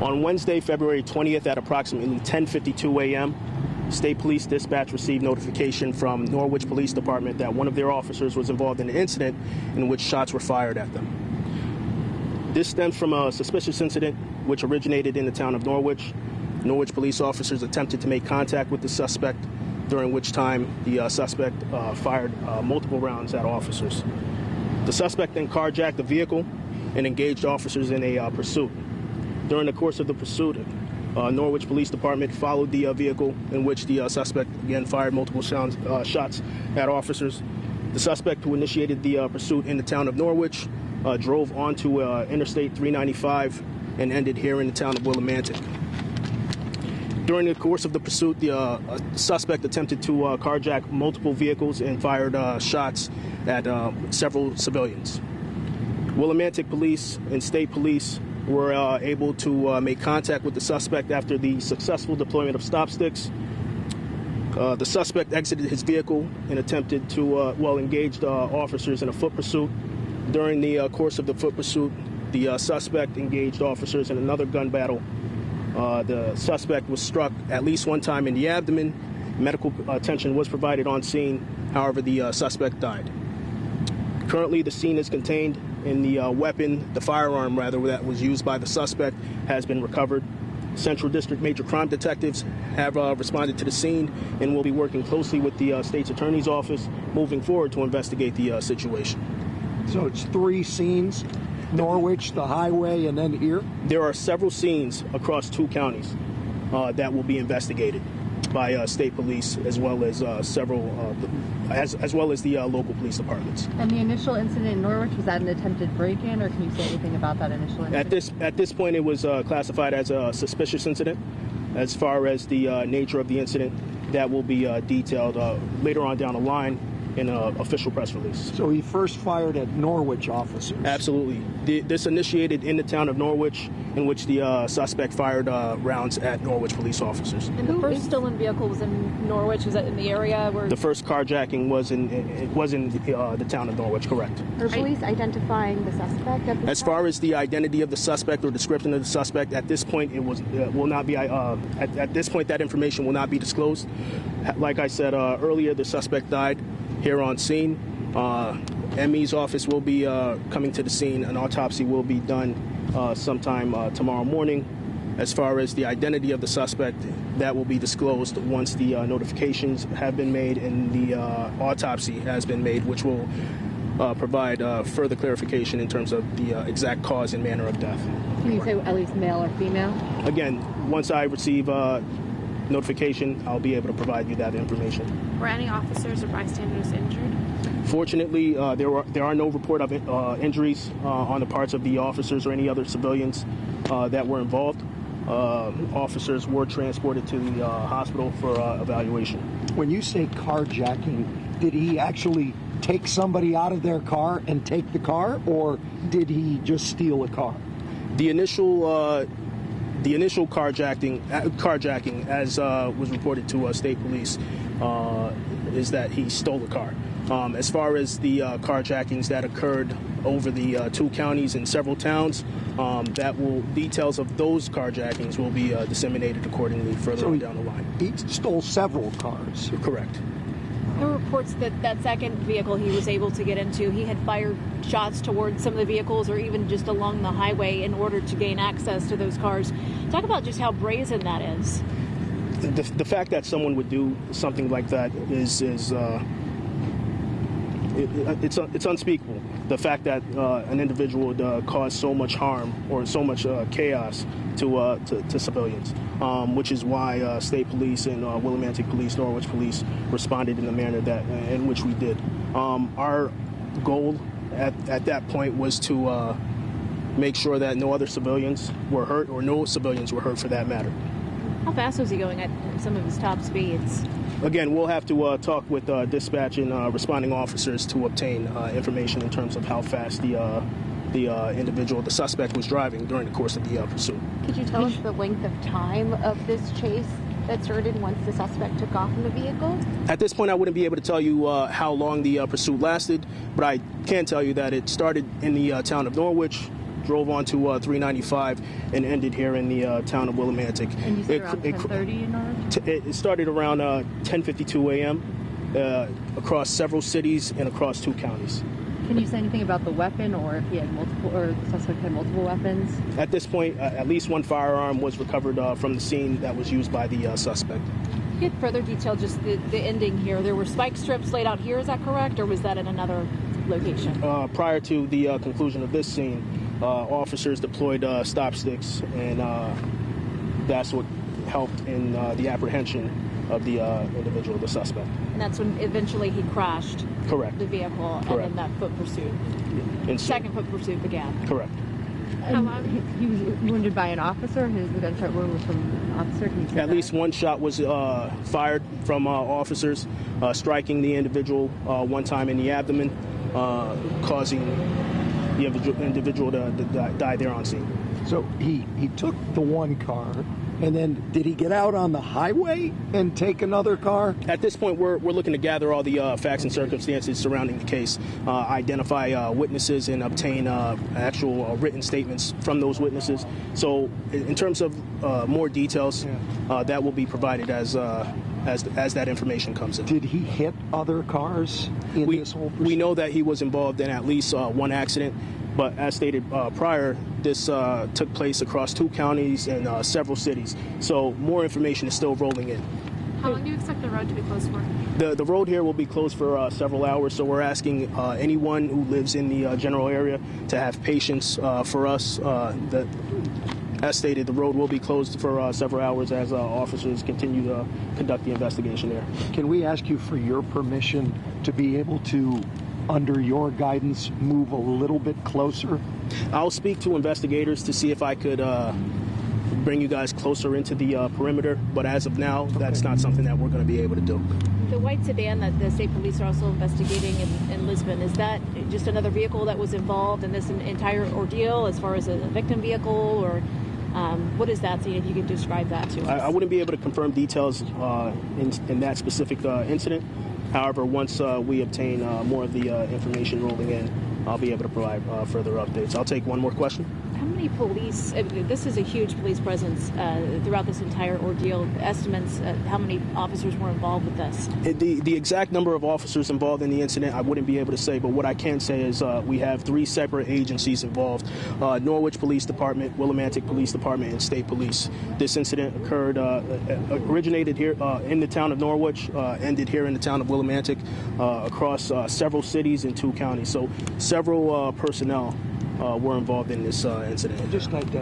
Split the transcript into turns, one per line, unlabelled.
On Wednesday, February 20th at approximately 10:52 a.m., State Police Dispatch received notification from Norwich Police Department that one of their officers was involved in an incident in which shots were fired at them. This stems from a suspicious incident which originated in the town of Norwich. Norwich police officers attempted to make contact with the suspect, during which time the suspect fired multiple rounds at officers. The suspect then carjacked the vehicle and engaged officers in a pursuit. During the course of the pursuit, Norwich Police Department followed the vehicle in which the suspect again fired multiple shots at officers. The suspect, who initiated the pursuit in the town of Norwich, drove onto Interstate 395 and ended here in the town of Willimantic. During the course of the pursuit, the suspect attempted to carjack multiple vehicles and fired shots at several civilians. Willimantic Police and State Police were able to make contact with the suspect after the successful deployment of stop sticks. The suspect exited his vehicle and attempted to, engaged officers in a foot pursuit. During the course of the foot pursuit, the suspect engaged officers in another gun battle. The suspect was struck at least one time in the abdomen. Medical attention was provided on scene. However, the suspect died. Currently, the scene is contained, and the firearm that was used by the suspect has been recovered. Central District Major Crime Detectives have responded to the scene and will be working closely with the State's Attorney's Office moving forward to investigate the situation.
So it's 3 scenes: Norwich, the highway, and then here?
There are several scenes across 2 counties that will be investigated by state police, as well as as well as the local police departments.
And the initial incident in Norwich, was that an attempted break-in, or can you say anything about that initial incident?
At this point, it was classified as a suspicious incident. As far as the nature of the incident, that will be detailed later on down the line in an official press release.
So he first fired at Norwich officers?
Absolutely. This initiated in the town of Norwich, in which the suspect fired rounds at Norwich police officers.
And the first stolen vehicle was in Norwich? Was that in the area where...
The first carjacking was in the town of Norwich, correct.
Are police identifying the suspect at this
As far as the identity of the suspect or description of the suspect, at this point it will not be. At this point, that information will not be disclosed. Like I said earlier, the suspect died here on scene. ME's office will be coming to the scene. An autopsy will be done sometime tomorrow morning. As far as the identity of the suspect, that will be disclosed once the notifications have been made and the autopsy has been made, which will provide further clarification in terms of the exact cause and manner of death.
Can you say at least male or female?
Again, once I receive notification, I'll be able to provide you that information.
Were any officers or bystanders injured?
Fortunately, there are no report of injuries on the parts of the officers or any other civilians that were involved. Officers were transported to the hospital for evaluation. When you say carjacking,
Did he actually take somebody out of their car and take the car, or did he just steal a car?
The initial carjacking, as was reported to state police, is that he stole a car. As far as the carjackings that occurred over the 2 counties and several towns, details of those carjackings will be disseminated accordingly further on down the line.
He stole several cars.
Correct.
There were reports that second vehicle he was able to get into, he had fired shots towards some of the vehicles or even just along the highway in order to gain access to those cars. Talk about just how brazen that is.
The fact that someone would do something like that is it's unspeakable. The fact that an individual would cause so much harm or so much chaos to civilians, which is why state police and Willimantic Police, Norwich Police responded in the manner in which we did. Our goal at that point was to make sure that no other civilians were hurt, or no civilians were hurt for that matter.
How fast was he going at some of his top speeds?
Again, we'll have to talk with dispatch and responding officers to obtain information in terms of how fast the individual, the suspect, was driving during the course of the pursuit.
Could you tell us the length of time of this chase that started once the suspect took off in the vehicle?
At this point, I wouldn't be able to tell you how long the pursuit lasted, but I can tell you that it started in the town of Norwich, drove onto 395 and ended here in the town of Willimantic.
And you said around 10:30 in Norwich?
It started around 10:52 a.m. Across several cities and across 2 counties.
Can you say anything about the weapon, or if he had multiple, or the suspect had multiple weapons?
At this point, at least 1 firearm was recovered from the scene that was used by the suspect.
Get further detail, just the ending here. There were spike strips laid out here, is that correct, or was that in another location?
Prior to the conclusion of this scene, officers deployed stop sticks, and that's what helped in the apprehension of the individual, the suspect.
And that's when eventually he crashed
Correct.
the vehicle,
Correct.
and then that foot pursuit,
And
second foot pursuit began.
Correct.
And he was wounded by an officer? His gunshot wound was from an officer? Can you say
At
that?
least 1 shot was fired from officers, striking the individual 1 time in the abdomen, causing the individual to die there on scene.
So he took the 1 car, and then did he get out on the highway and take another car?
At this point, we're looking to gather all the facts and circumstances surrounding the case, identify witnesses, and obtain actual written statements from those witnesses. So, in terms of more details, that will be provided as that information comes in.
Did he hit other cars in this whole
We know that he was involved in at least 1 accident, but as stated prior, this took place across 2 counties and several cities. So more information is still rolling in.
How long do you expect the road to be closed for?
The road here will be closed for several hours, so we're asking anyone who lives in the general area to have patience for us. As stated, the road will be closed for several hours as officers continue to conduct the investigation there.
Can we ask you for your permission to be able to, under your guidance, move a little bit closer?
I'll speak to investigators to see if I could bring you guys closer into the perimeter, but as of now, that's not something that we're going to be able to do.
The white sedan that the state police are also investigating in Lisbon, is that just another vehicle that was involved in this entire ordeal as far as a victim vehicle, or what is that? If you could describe that to us.
I wouldn't be able to confirm details in that specific incident. However, once we obtain more of the information rolling in, I'll be able to provide further updates. I'll take one more question.
How many police, this is a huge police presence throughout this entire ordeal. Estimates, how many officers were involved with this?
The exact number of officers involved in the incident, I wouldn't be able to say, but what I can say is we have 3 separate agencies involved: Norwich Police Department, Willimantic Police Department, and State Police. This incident occurred, originated here in the town of Norwich, ended here in the town of Willimantic, across several cities and 2 counties. So several personnel were involved in this incident.
Just identify.